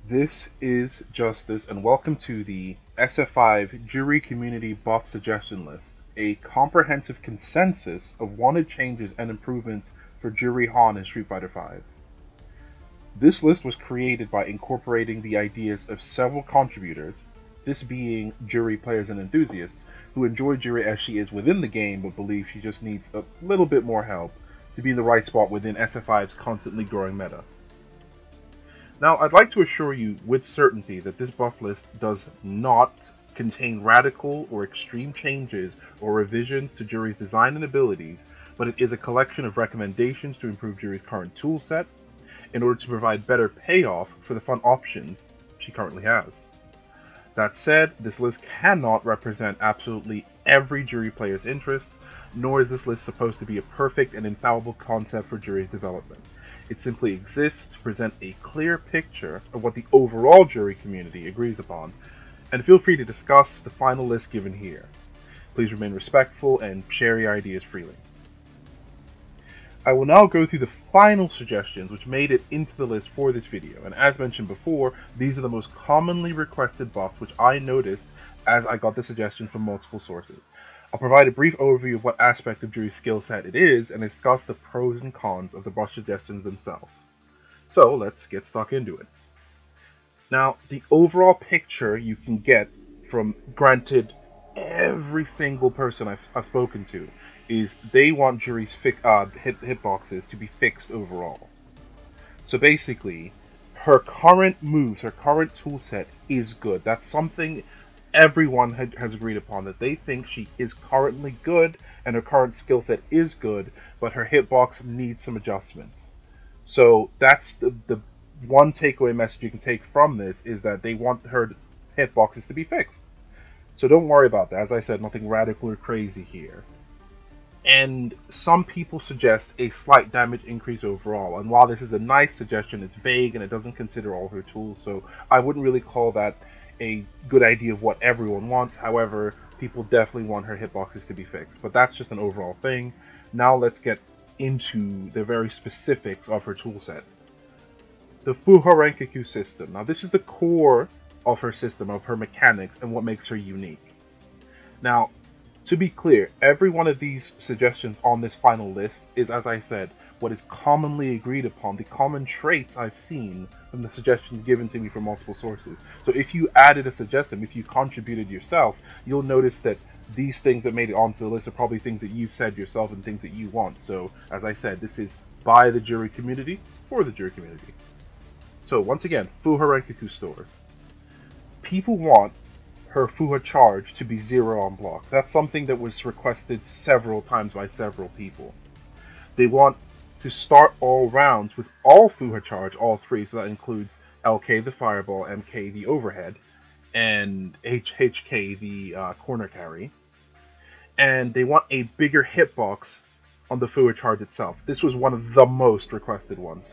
This is Justice, and welcome to the SF5 Juri Community Buff Suggestion List, a comprehensive consensus of wanted changes and improvements for Juri Han in Street Fighter V. This list was created by incorporating the ideas of several contributors, this being Juri players and enthusiasts, who enjoy Juri as she is within the game but believe she just needs a little bit more help to be in the right spot within SF5's constantly growing meta. Now, I'd like to assure you with certainty that this buff list does not contain radical or extreme changes or revisions to Juri's design and abilities, but it is a collection of recommendations to improve Juri's current toolset in order to provide better payoff for the fun options she currently has. That said, this list cannot represent absolutely every Juri player's interests, nor is this list supposed to be a perfect and infallible concept for Juri's development. It simply exists to present a clear picture of what the overall Juri community agrees upon, and feel free to discuss the final list given here. Please remain respectful and share your ideas freely. I will now go through the final suggestions which made it into the list for this video, and as mentioned before, these are the most commonly requested buffs which I noticed as I got the suggestion from multiple sources. I'll provide a brief overview of what aspect of Juri's skill set it is, and discuss the pros and cons of the buff suggestions themselves. So let's get stuck into it. Now, the overall picture you can get from, granted, every single person I've spoken to, is they want Juri's hitboxes to be fixed overall. So basically, her current moves, her current toolset is good. That's something everyone has agreed upon, that they think she is currently good and her current skill set is good, but her hitbox needs some adjustments. So that's the one takeaway message you can take from this, is that they want her hitboxes to be fixed. So don't worry about that. As I said, nothing radical or crazy here. And some people suggest a slight damage increase overall, and while this is a nice suggestion, it's vague and it doesn't consider all her tools, so I wouldn't really call that a good idea of what everyone wants. However, people definitely want her hitboxes to be fixed, but that's just an overall thing. Now let's get into the very specifics of her toolset. The Ahrenk system. Now this is the core of her system, of her mechanics, and what makes her unique. Now, to be clear, every one of these suggestions on this final list is, as I said, what is commonly agreed upon, the common traits I've seen from the suggestions given to me from multiple sources. So if you added a suggestion, if you contributed yourself, you'll notice that these things that made it onto the list are probably things that you've said yourself and things that you want. So, as I said, this is by the Juri community, for the Juri community. So, once again, Ahrenk store. People want her Fuha charge to be 0 on block. That's something that was requested several times by several people. They want to start all rounds with all Fuha charge, all three, so that includes LK the fireball, MK the overhead, and HK the corner carry. And they want a bigger hitbox on the Fuha charge itself. This was one of the most requested ones,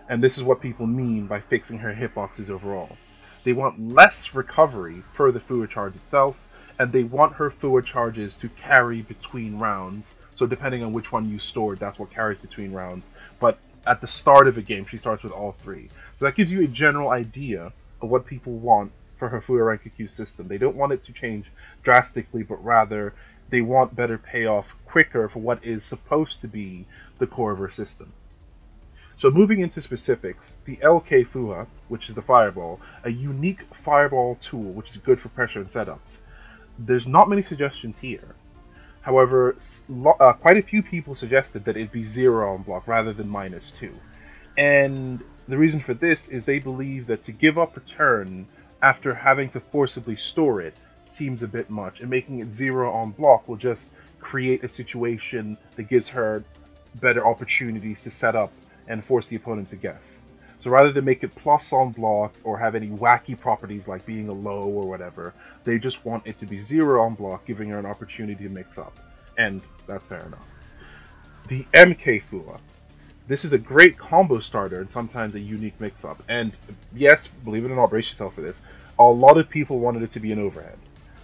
and this is what people mean by fixing her hitboxes overall. They want less recovery for the Fuha charge itself, and they want her Fuha charges to carry between rounds. So depending on which one you stored, that's what carries between rounds. But at the start of a game, she starts with all three. So that gives you a general idea of what people want for her Ahrenk system. They don't want it to change drastically, but rather they want better payoff quicker for what is supposed to be the core of her system. So moving into specifics, the LK Fuha, which is the fireball, a unique fireball tool which is good for pressure and setups. There's not many suggestions here. However, quite a few people suggested that it be 0 on block rather than -2. And the reason for this is they believe that to give up a turn after having to forcibly store it seems a bit much, and making it 0 on block will just create a situation that gives her better opportunities to set up and force the opponent to guess. So rather than make it plus on block or have any wacky properties like being a low or whatever, they just want it to be 0 on block, giving her an opportunity to mix up. And that's fair enough. The MK Fuha. This is a great combo starter and sometimes a unique mix-up. And yes, believe it or not, brace yourself for this, a lot of people wanted it to be an overhead.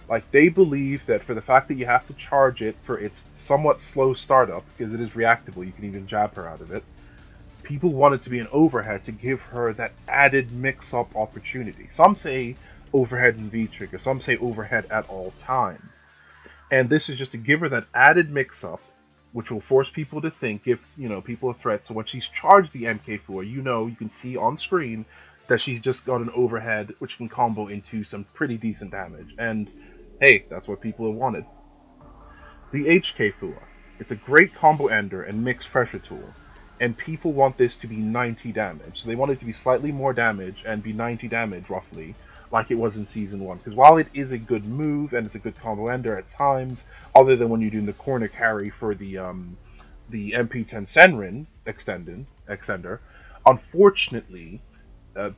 Like, they believe that for the fact that you have to charge it for its somewhat slow startup, because it is reactable, you can even jab her out of it, people want it to be an overhead to give her that added mix-up opportunity. Some say overhead in V-trigger, some say overhead at all times. And this is just to give her that added mix-up, which will force people to think, give people a threat. So when she's charged the MK4, you can see on screen that she's just got an overhead which can combo into some pretty decent damage. And hey, that's what people have wanted. The HK4. It's a great combo ender and mixed pressure tool. And people want this to be 90 damage. So they want it to be slightly more damage and be 90 damage roughly, like it was in Season 1. Because while it is a good move and it's a good combo ender at times, other than when you're doing the corner carry for the MP10 Senrin extender, unfortunately,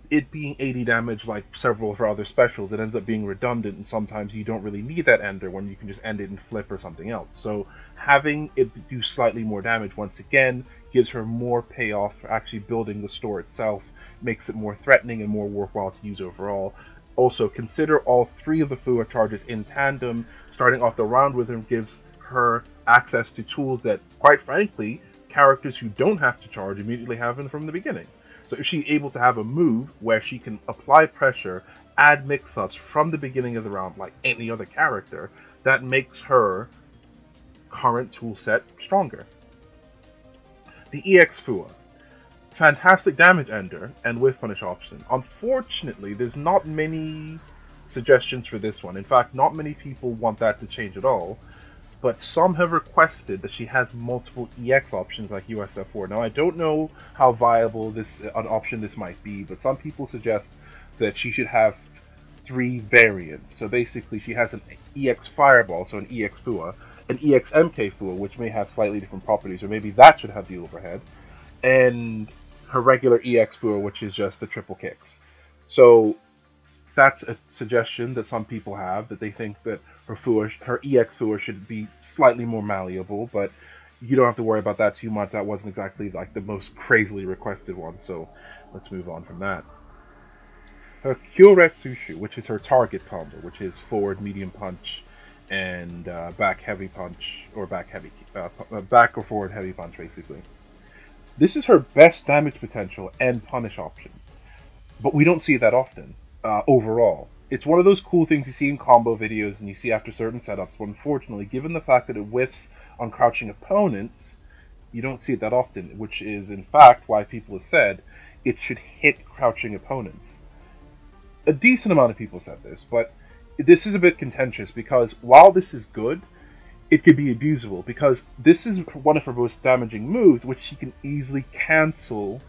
it being 80 damage like several of her other specials, it ends up being redundant, and sometimes you don't really need that ender when you can just end it and flip or something else. So having it do slightly more damage once again gives her more payoff for actually building the store itself, makes it more threatening and more worthwhile to use overall. Also, consider all three of the Fua charges in tandem. Starting off the round with him gives her access to tools that, quite frankly, characters who don't have to charge immediately have them from the beginning. So if she's able to have a move where she can apply pressure, add mix-ups from the beginning of the round like any other character, that makes her current toolset stronger. The EX Fua. Fantastic damage ender and whiff punish option. Unfortunately, there's not many suggestions for this one. In fact, not many people want that to change at all. But some have requested that she has multiple EX options like USF4. Now, I don't know how viable an option this might be, but some people suggest that she should have 3 variants. So basically, she has an EX Fireball, so an EX Fua, an EX MK Fua, which may have slightly different properties, or maybe that should have the overhead, and her regular EX Fua, which is just the triple kicks. So that's a suggestion that some people have, that they think that her EX Fua should be slightly more malleable, but you don't have to worry about that too much. That wasn't exactly like the most crazily requested one, so let's move on from that. Her Kyoretsushu, which is her target combo, which is forward medium punch and back heavy punch, or back or forward heavy punch, basically. This is her best damage potential and punish option, but we don't see it that often overall. It's one of those cool things you see in combo videos and you see after certain setups, but unfortunately, given the fact that it whiffs on crouching opponents, you don't see it that often, which is in fact why people have said it should hit crouching opponents. A decent amount of people said this, but this is a bit contentious because while this is good, it could be abusable, because this is one of her most damaging moves, which she can easily cancel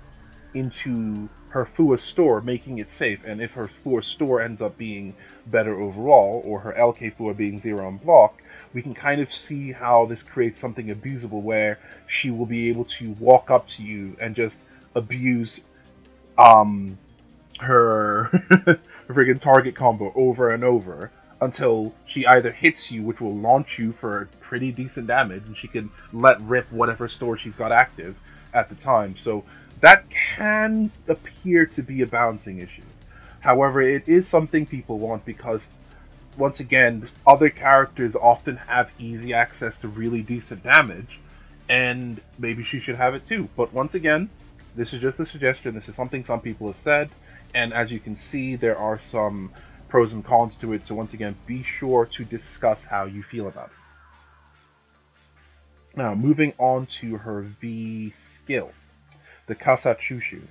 into her Fua store, making it safe. And if her Fua store ends up being better overall, or her LK Fua being 0 on block, we can kind of see how this creates something abusable where she will be able to walk up to you and just abuse her friggin' target combo over and over until she either hits you, which will launch you for pretty decent damage, and she can let rip whatever store she's got active at the time. So that can appear to be a balancing issue. However, it is something people want because, once again, other characters often have easy access to really decent damage, and maybe she should have it too. But once again, this is just a suggestion. This is something some people have said, and as you can see, there are some pros and cons to it. So once again, be sure to discuss how you feel about it. Now, moving on to her V skill, the Kasachushu.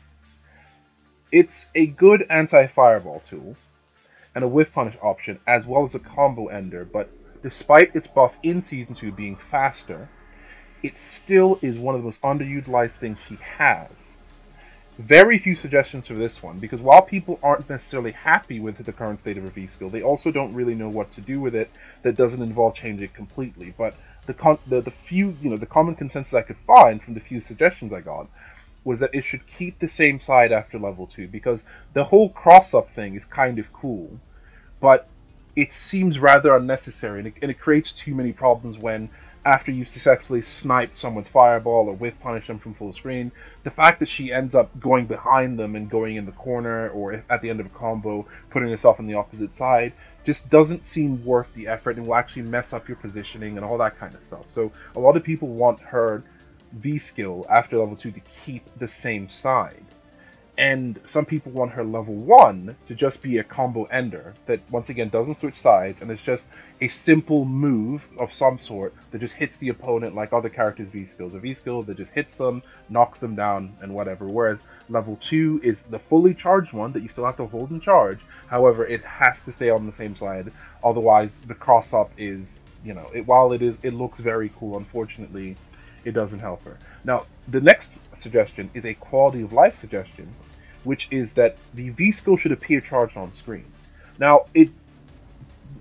It's a good anti-fireball tool and a whiff punish option, as well as a combo ender, but despite its buff in Season 2 being faster, it still is one of the most underutilized things she has. Very few suggestions for this one, because while people aren't necessarily happy with the current state of her V skill, they also don't really know what to do with it that doesn't involve changing it completely. But the common consensus I could find from the few suggestions I got was that it should keep the same side after level 2, because the whole cross-up thing is kind of cool, but it seems rather unnecessary, and it creates too many problems when, after you've successfully sniped someone's fireball or whiff punish them from full screen, the fact that she ends up going behind them and going in the corner, or at the end of a combo, putting herself on the opposite side, just doesn't seem worth the effort and will actually mess up your positioning and all that kind of stuff. So a lot of people want her V skill after level 2 to keep the same side. And some people want her level 1 to just be a combo ender that, once again, doesn't switch sides, and it's just a simple move of some sort that just hits the opponent like other characters' V skills. A V skill that just hits them, knocks them down, and whatever. Whereas level 2 is the fully charged one that you still have to hold in charge. However, it has to stay on the same side. Otherwise, the cross-up is, you know, while it looks very cool, unfortunately, it doesn't help her. Now, the next suggestion is a quality of life suggestion, which is that the V skill should appear charged on screen. Now,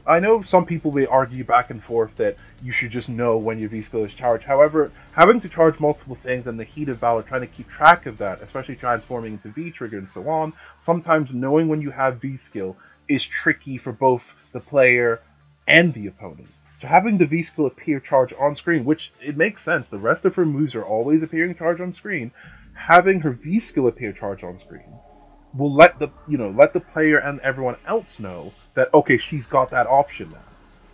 I know some people may argue back and forth that you should just know when your V skill is charged. However, having to charge multiple things in the heat of battle, trying to keep track of that, especially transforming into V trigger and so on, sometimes knowing when you have V skill is tricky for both the player and the opponent. So having the V skill appear charged on screen, which it makes sense, the rest of her moves are always appearing charged on screen, having her V skill appear charged on screen will let the player and everyone else know that, okay, she's got that option now.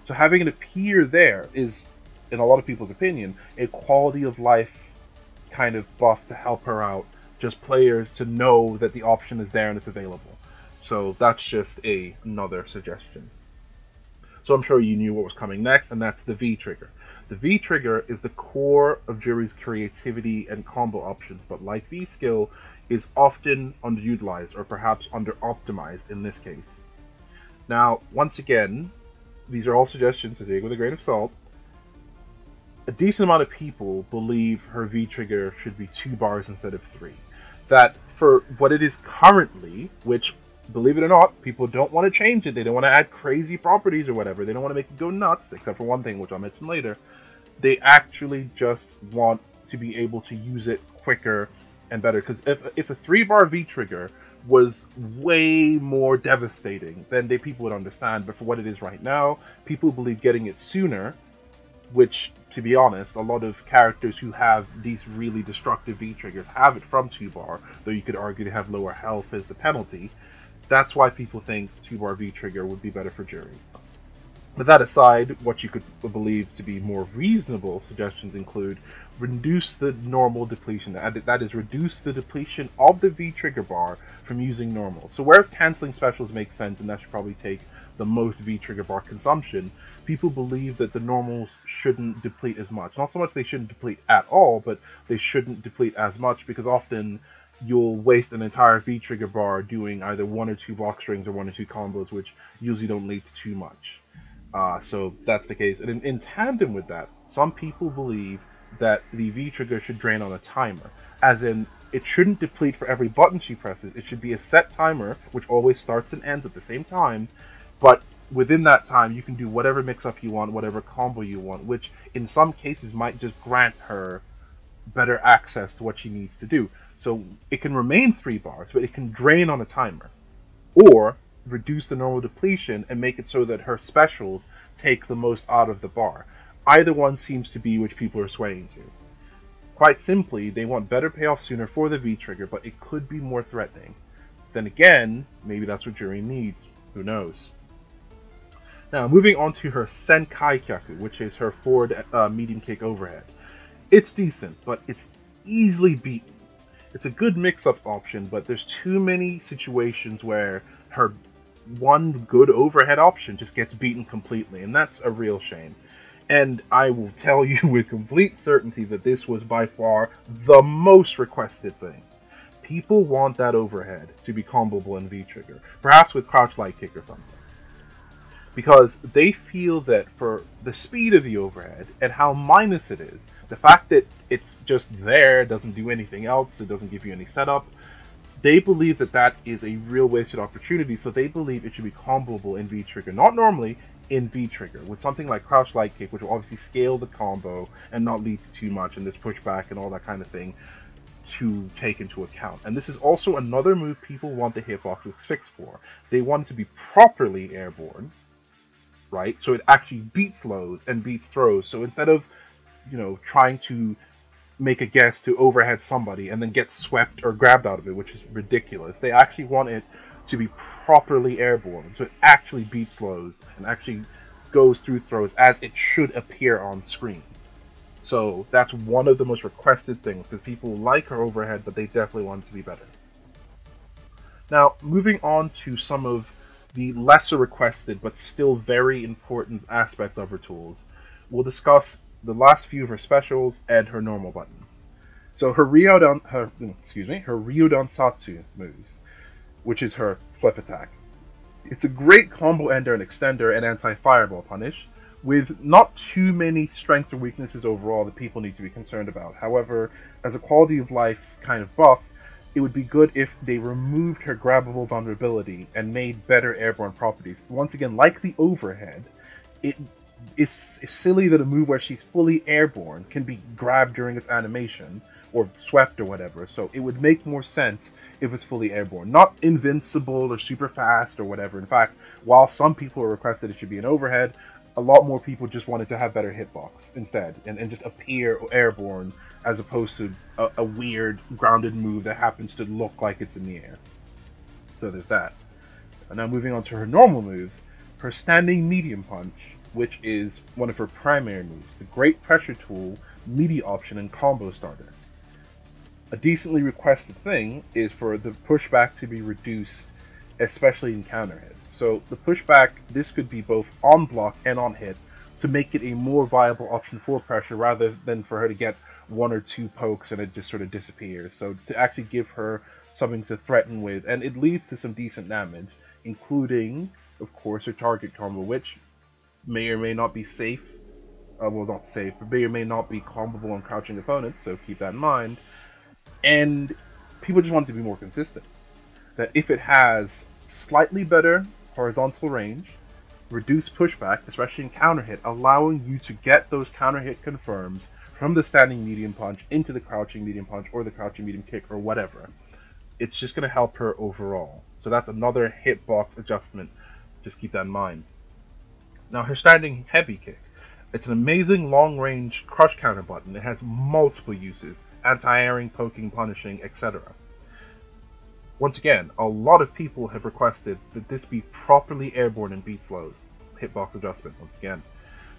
So having it appear there is, in a lot of people's opinion, a quality of life kind of buff to help her out, just players to know that the option is there and it's available. So that's just another suggestion. So I'm sure you knew what was coming next, and that's the V trigger. The V trigger is the core of Juri's creativity and combo options, but like V skill, is often underutilized or perhaps under-optimized in this case. Now, once again, these are all suggestions, so take it with a grain of salt. A decent amount of people believe her V trigger should be 2 bars instead of 3. That for what it is currently, which, believe it or not, people don't want to change it. They don't want to add crazy properties or whatever. They don't want to make it go nuts, except for one thing, which I'll mention later. They actually just want to be able to use it quicker and better. Because if a 3-bar V trigger was way more devastating, then people would understand. But for what it is right now, people believe getting it sooner, which, to be honest, a lot of characters who have these really destructive V triggers have it from 2-bar, though you could argue they have lower health as the penalty. That's why people think 2-bar V trigger would be better for Juri. But that aside, what you could believe to be more reasonable suggestions include reduce the normal depletion. That is, reduce the depletion of the V trigger bar from using normal. So whereas cancelling specials makes sense, and that should probably take the most V trigger bar consumption, people believe that the normals shouldn't deplete as much. Not so much they shouldn't deplete at all, but they shouldn't deplete as much, because often you'll waste an entire V trigger bar doing either 1 or 2 block strings or 1 or 2 combos, which usually don't lead to too much. So that's the case. And in tandem with that, some people believe that the V trigger should drain on a timer. As in, it shouldn't deplete for every button she presses. It should be a set timer, which always starts and ends at the same time. But within that time, you can do whatever mix-up you want, whatever combo you want, which in some cases might just grant her better access to what she needs to do. So it can remain 3 bars, but it can drain on a timer. Or reduce the normal depletion and make it so that her specials take the most out of the bar. Either one seems to be which people are swaying to. Quite simply, they want better payoff sooner for the V trigger, but it could be more threatening. Then again, maybe that's what Juri needs. Who knows? Now, moving on to her Senkai Kyaku, which is her forward medium kick overhead. It's decent, but it's easily beaten. It's a good mix-up option, but there's too many situations where her one good overhead option just gets beaten completely, and that's a real shame. And I will tell you with complete certainty that this was by far the most requested thing. People want that overhead to be comboable in V-Trigger, perhaps with crouch light kick or something. Because they feel that for the speed of the overhead and how minus it is, the fact that it's just there, doesn't do anything else, it doesn't give you any setup, they believe that that is a real wasted opportunity, so they believe it should be comboable in V-Trigger. Not normally, in V-Trigger, with something like crouch light kick, which will obviously scale the combo and not lead to too much, and this pushback and all that kind of thing to take into account. And this is also another move people want the hitbox fixed for. They want it to be properly airborne, right? So it actually beats lows and beats throws. So instead of, trying to make a guess to overhead somebody and then get swept or grabbed out of it, which is ridiculous, they actually want it to be properly airborne. So it actually beats lows and actually goes through throws as it should appear on screen. So that's one of the most requested things, because people like her overhead, but they definitely want it to be better. Now, moving on to some of the lesser requested but still very important aspect of her tools, we'll discuss the last few of her specials and her normal buttons. So her Ryudan Satsu moves, which is her flip attack. It's a great combo ender and extender and anti-fireball punish, with not too many strengths or weaknesses overall that people need to be concerned about. However, as a quality of life kind of buff, it would be good if they removed her grabbable vulnerability and made better airborne properties. Once again, like the overhead, it is silly that a move where she's fully airborne can be grabbed during its animation, or swept or whatever, so it would make more sense if it's fully airborne. Not invincible or super fast or whatever. In fact, while some people requested it should be an overhead, a lot more people just wanted to have better hitbox instead, and just appear airborne as opposed to a weird grounded move that happens to look like it's in the air. So there's that. And now moving on to her normal moves, her standing medium punch, which is one of her primary moves, the great pressure tool, media option, and combo starter. A decently requested thing is for the pushback to be reduced, especially in counter hits. So the pushback, this could be both on block and on hit, to make it a more viable option for pressure rather than for her to get one or two pokes and it just sort of disappears. So to actually give her something to threaten with, and it leads to some decent damage, including, of course, her target combo, which may or may not be safe, well, not safe, but may or may not be comboable on crouching opponents, so keep that in mind. And people just want it to be more consistent. That if it has slightly better horizontal range, reduced pushback, especially in counter hit, allowing you to get those counter hit confirms from the standing medium punch into the crouching medium punch or the crouching medium kick or whatever, it's just going to help her overall. So that's another hitbox adjustment. Just keep that in mind. Now, her standing heavy kick. It's an amazing long-range crush counter button. It has multiple uses: anti-airing, poking, punishing, etc. Once again, a lot of people have requested that this be properly airborne and beats lows. Hitbox adjustment, once again.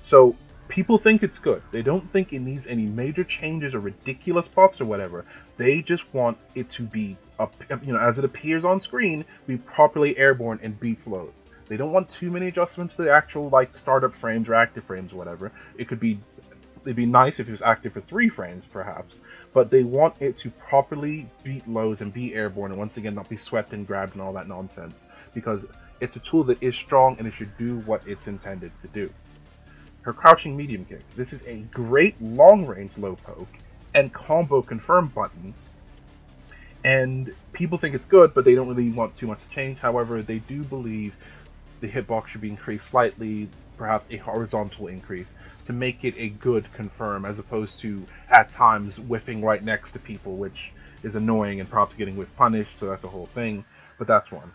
So, people think it's good. They don't think it needs any major changes or ridiculous buffs or whatever. They just want it to be, as it appears on screen, be properly airborne and beats lows. They don't want too many adjustments to the actual, startup frames or active frames or whatever. It'd be nice if it was active for 3 frames, perhaps. But they want it to properly beat lows and be airborne, and once again, not be swept and grabbed and all that nonsense. Because it's a tool that is strong, and it should do what it's intended to do. Her crouching medium kick. This is a great long-range low poke and combo confirm button. And people think it's good, but they don't really want too much to change. However, they do believe the hitbox should be increased slightly, perhaps a horizontal increase, to make it a good confirm, as opposed to, at times, whiffing right next to people, which is annoying and perhaps getting whiff punished, so that's a whole thing, but that's one.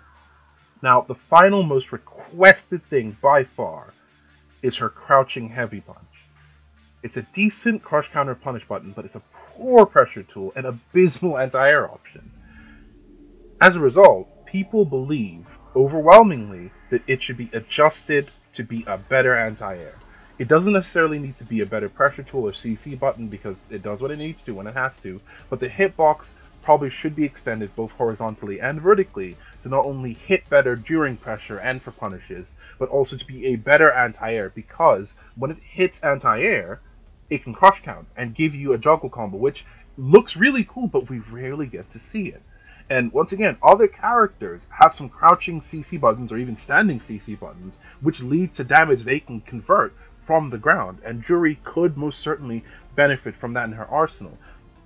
Now, the final most requested thing, by far, is her crouching heavy punch. It's a decent crush counter punish button, but it's a poor pressure tool and abysmal anti-air option. As a result, people believe, overwhelmingly, that it should be adjusted to be a better anti-air. It doesn't necessarily need to be a better pressure tool or CC button, because it does what it needs to when it has to, but the hitbox probably should be extended both horizontally and vertically to not only hit better during pressure and for punishes, but also to be a better anti-air, because when it hits anti-air, it can crush count and give you a juggle combo, which looks really cool, but we rarely get to see it. And once again, other characters have some crouching CC buttons or even standing CC buttons, which lead to damage they can convert from the ground, and Juri could most certainly benefit from that in her arsenal,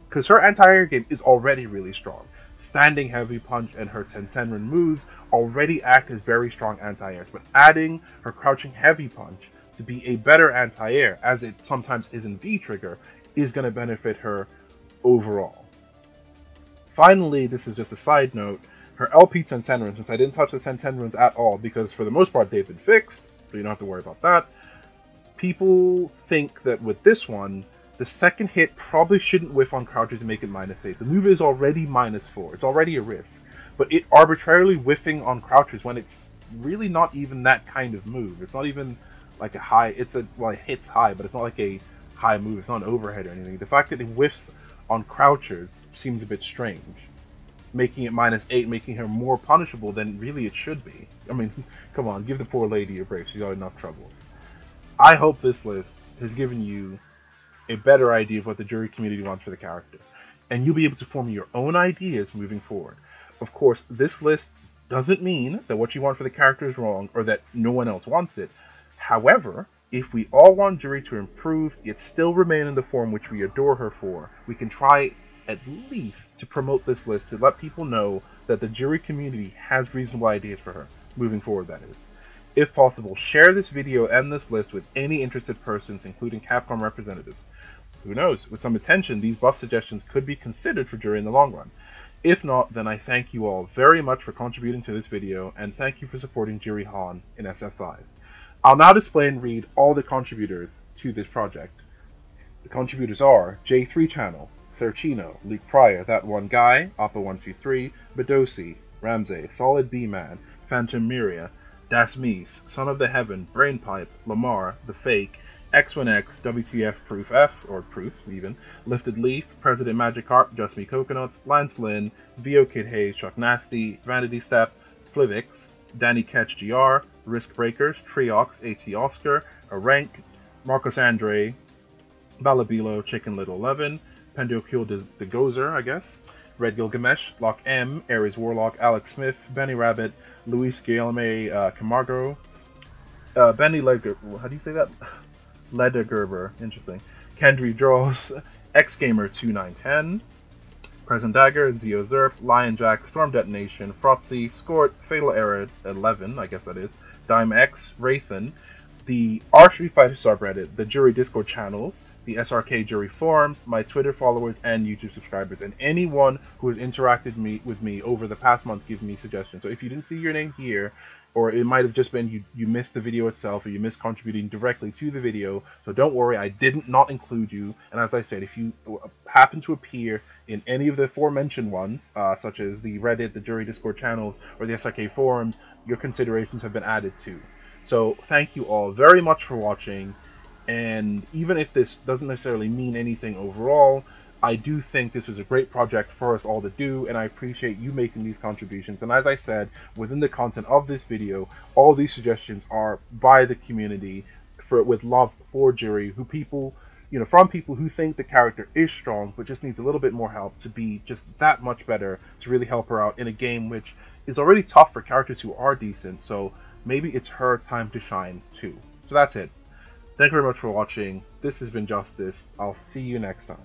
because her anti-air game is already really strong. Standing heavy punch and her Tensenrin moves already act as very strong anti-airs, but adding her crouching heavy punch to be a better anti-air, as it sometimes is in V-Trigger, is going to benefit her overall. Finally, this is just a side note, her LP Tensenrin, since I didn't touch the Tensenrins at all, because for the most part they've been fixed, so you don't have to worry about that. People think that with this one, the second hit probably shouldn't whiff on crouches to make it -8. The move is already -4, it's already a risk, but it arbitrarily whiffing on crouches when it's really not even that kind of move. It's not even like a high, well, it hits high, but it's not like a high move, it's not an overhead or anything. The fact that it whiffs on crouchers seems a bit strange, making it -8, making her more punishable than really it should be. I mean, come on, give the poor lady a break, she's got enough troubles. I hope this list has given you a better idea of what the Juri community wants for the character, and you'll be able to form your own ideas moving forward. Of course, this list doesn't mean that what you want for the character is wrong, or that no one else wants it. However, if we all want Juri to improve, yet still remain in the form which we adore her for, we can try at least to promote this list to let people know that the Juri community has reasonable ideas for her, moving forward that is. If possible, share this video and this list with any interested persons, including Capcom representatives. Who knows, with some attention, these buff suggestions could be considered for Juri in the long run. If not, then I thank you all very much for contributing to this video, and thank you for supporting Juri Han in SF5. I'll now display and read all the contributors to this project. The contributors are J3Channel, Serchinno, Pryer, That One Guy, Oppa123, Modoosi, Ramzei, Solid B-Man, Phantom Miria, Dasmesee, SonOfTheHeaven, brainpipe, Lamar, The Fake, XwinX, WTFProoF, or Proof even, Liftedleaf, PresidentMagikarp, Just Me Coconuts, LanceLin, VOKidHaze, Chuck Nasty, Vanity Step, Flivix, DannyKetchGR, Riskbreakerz, Triox, AT Oscar, Ahrenk, Marcos Andre, Balabilo, Chicken Little 11, PendonculeDeGzor, I guess, Red Gilgamesh, LockM, AriesWarlock, Alex Smith, Beni Rabbit, Luis Guilherme, Camargo, Beni Ledergerber, how do you say that? Ledergerber, interesting. Kendrys Draws, XGamer2910, Present Dagger, Zio Zerp, Lion Jack, Storm Detonation, Frotzy, Skort, Fatal Error 11, I guess that is, Dime X, Wraithen, the Street Fighter subreddit, the Juri Discord channels, the SRK Juri forums, my Twitter followers, and YouTube subscribers, and anyone who has interacted with me over the past month giving me suggestions. So if you didn't see your name here, or it might have just been you missed the video itself, or you missed contributing directly to the video, so don't worry, I didn't not include you. And as I said, if you happen to appear in any of the aforementioned ones, such as the Reddit, the Juri Discord channels, or the SRK forums, your considerations have been added too. So thank you all very much for watching, and even if this doesn't necessarily mean anything overall, I do think this is a great project for us all to do, and I appreciate you making these contributions. And as I said, within the content of this video, all these suggestions are by the community with love for Juri, who people, from people who think the character is strong, but just needs a little bit more help to be just that much better, to really help her out in a game which is already tough for characters who are decent. So maybe it's her time to shine too. So that's it. Thank you very much for watching. This has been Justice. I'll see you next time.